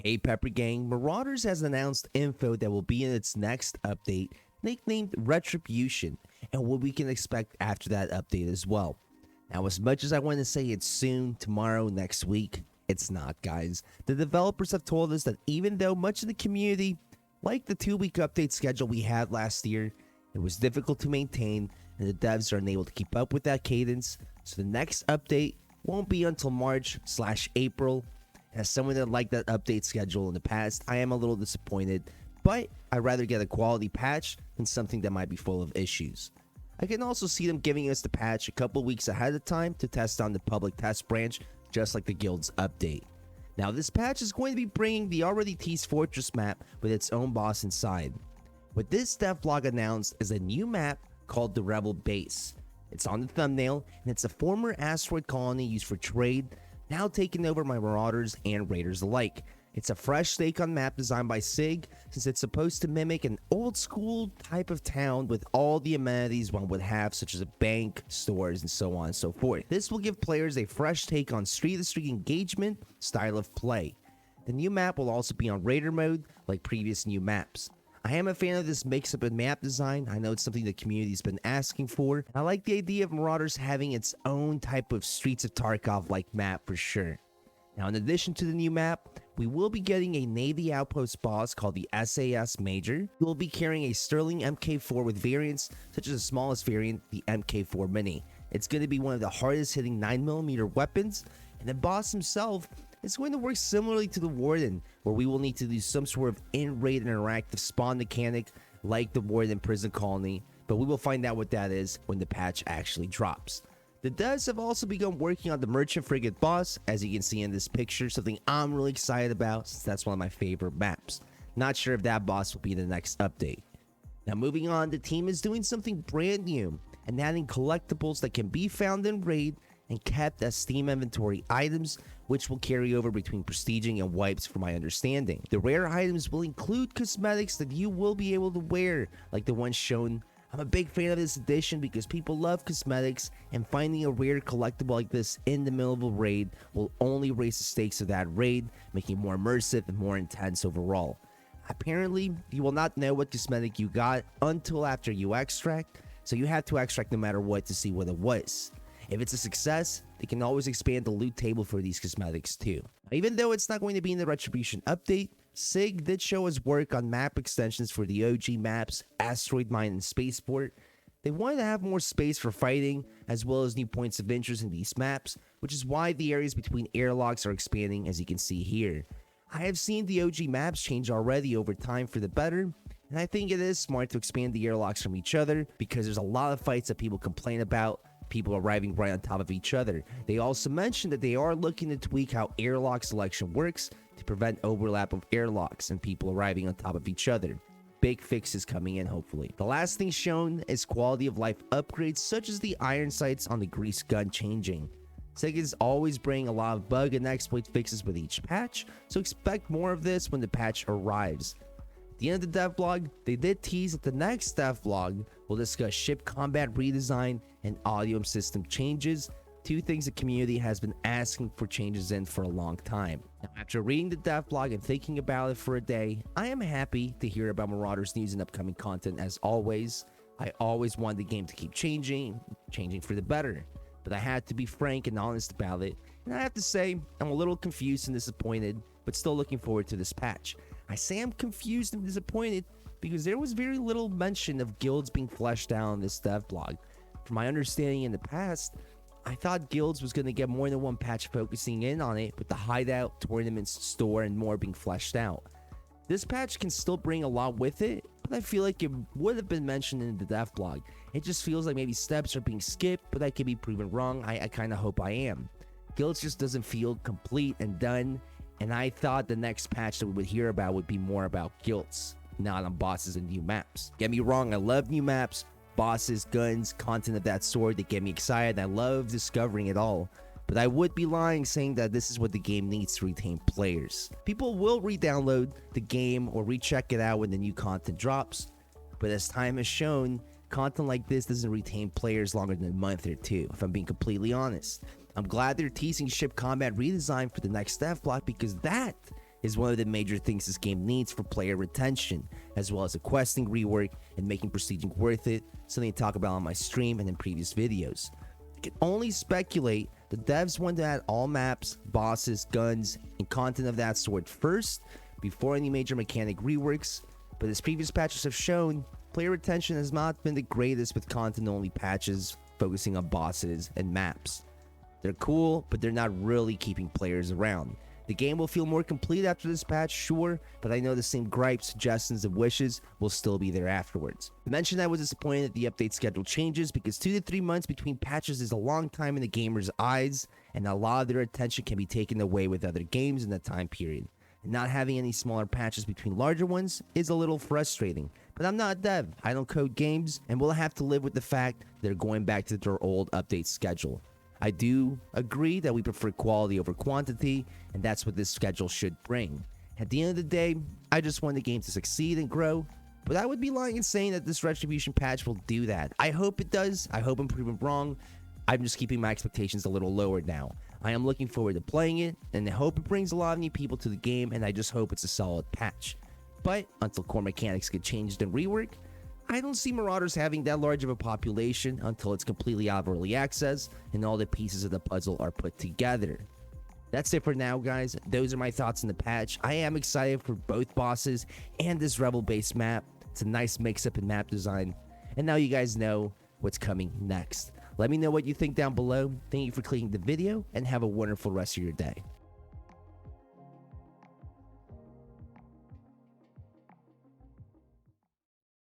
Hey Pepper Gang, Marauders has announced info that will be in its next update, nicknamed Retribution, and what we can expect after that update as well. Now, as much as I want to say it's soon, tomorrow, next week, it's not, guys. The developers have told us that even though much of the community liked the 2-week update schedule we had last year, it was difficult to maintain, and the devs are unable to keep up with that cadence, so the next update won't be until March/April. As someone that liked that update schedule in the past, I am a little disappointed, but I'd rather get a quality patch than something that might be full of issues. I can also see them giving us the patch a couple weeks ahead of time to test on the public test branch, just like the guild's update. Now, this patch is going to be bringing the already teased fortress map with its own boss inside. What this devlog announced is a new map called the Rebel Base. It's on the thumbnail, and it's a former asteroid colony used for trade, now taking over by Marauders and Raiders alike. It's a fresh take on map designed by Sig, since it's supposed to mimic an old school type of town with all the amenities one would have, such as a bank, stores, and so on and so forth. This will give players a fresh take on street-to-street engagement style of play. The new map will also be on Raider mode, like previous new maps. I am a fan of this mix-up in map design. I know it's something the community's been asking for. I like the idea of Marauders having its own type of Streets of Tarkov-like map for sure. Now, in addition to the new map, we will be getting a Navy outpost boss called the SAS Major, who will be carrying a Sterling MK4 with variants such as the smallest variant, the MK4 Mini. It's going to be one of the hardest hitting 9mm weapons, and the boss himself is going to work similarly to the Warden, where we will need to do some sort of in-raid interactive spawn mechanic like the Warden Prison Colony, but we will find out what that is when the patch actually drops. The devs have also begun working on the Merchant Frigate boss, as you can see in this picture, something I'm really excited about since that's one of my favorite maps. Not sure if that boss will be the next update. Now, moving on, the team is doing something brand new and adding collectibles that can be found in raid and kept as Steam inventory items, which will carry over between prestiging and wipes from my understanding. The rare items will include cosmetics that you will be able to wear, like the ones shown. I'm a big fan of this edition because people love cosmetics, and finding a rare collectible like this in the middle of a raid will only raise the stakes of that raid, making it more immersive and more intense overall. Apparently, you will not know what cosmetic you got until after you extract, so you have to extract no matter what to see what it was. If it's a success, they can always expand the loot table for these cosmetics too. Even though it's not going to be in the Retribution update, Sig did show us work on map extensions for the OG maps, Asteroid Mine and Spaceport. They wanted to have more space for fighting, as well as new points of interest in these maps, which is why the areas between airlocks are expanding, as you can see here. I have seen the OG maps change already over time for the better, and I think it is smart to expand the airlocks from each other, because there's a lot of fights that people complain about, people arriving right on top of each other. They also mentioned that they are looking to tweak how airlock selection works to prevent overlap of airlocks and people arriving on top of each other. Big fixes coming in, hopefully. The last thing shown is quality of life upgrades, such as the iron sights on the grease gun changing. Sega is always bringing a lot of bug and exploit fixes with each patch, so expect more of this when the patch arrives. At the end of the devlog, they did tease that the next devlog will discuss ship combat redesign and audio system changes, two things the community has been asking for changes in for a long time. Now, after reading the devlog and thinking about it for a day, I am happy to hear about Marauders news and upcoming content as always. I always wanted the game to keep changing for the better, but I had to be frank and honest about it, and I have to say, I'm a little confused and disappointed, but still looking forward to this patch. I say I'm confused and disappointed because there was very little mention of guilds being fleshed out in this devlog. From my understanding in the past, I thought guilds was going to get more than one patch focusing in on it, with the hideout, tournaments, store, and more being fleshed out. This patch can still bring a lot with it, but I feel like it would have been mentioned in the devlog. It just feels like maybe steps are being skipped, but I could be proven wrong. I kind of hope I am. Guilds just doesn't feel complete and done, and I thought the next patch that we would hear about would be more about guilds, not on bosses and new maps. Get me wrong, I love new maps, bosses, guns, content of that sort. They get me excited. I love discovering it all. But I would be lying saying that this is what the game needs to retain players. People will re-download the game or recheck it out when the new content drops. But as time has shown, content like this doesn't retain players longer than a month or two, if I'm being completely honest. I'm glad they're teasing ship combat redesign for the next devlog because that is one of the major things this game needs for player retention, as well as a questing rework and making prestiging worth it, something to talk about on my stream and in previous videos. I can only speculate the devs want to add all maps, bosses, guns, and content of that sort first, before any major mechanic reworks, but as previous patches have shown, player retention has not been the greatest with content-only patches focusing on bosses and maps. They're cool, but they're not really keeping players around. The game will feel more complete after this patch, sure, but I know the same gripes, suggestions, and wishes will still be there afterwards. I mentioned I was disappointed that the update schedule changes because 2 to 3 months between patches is a long time in the gamer's eyes, and a lot of their attention can be taken away with other games in that time period. And not having any smaller patches between larger ones is a little frustrating, but I'm not a dev, I don't code games, and we'll have to live with the fact they're going back to their old update schedule. I do agree that we prefer quality over quantity, and that's what this schedule should bring. At the end of the day, I just want the game to succeed and grow, but I would be lying in saying that this Retribution patch will do that. I hope it does. I hope I'm proven wrong. I'm just keeping my expectations a little lower now. I am looking forward to playing it, and I hope it brings a lot of new people to the game, and I just hope it's a solid patch. But until core mechanics get changed and reworked, I don't see Marauders having that large of a population until it's completely out of early access and all the pieces of the puzzle are put together. That's it for now, guys. Those are my thoughts on the patch. I am excited for both bosses and this rebel-based map. It's a nice mix-up in map design. And now you guys know what's coming next. Let me know what you think down below. Thank you for clicking the video and have a wonderful rest of your day.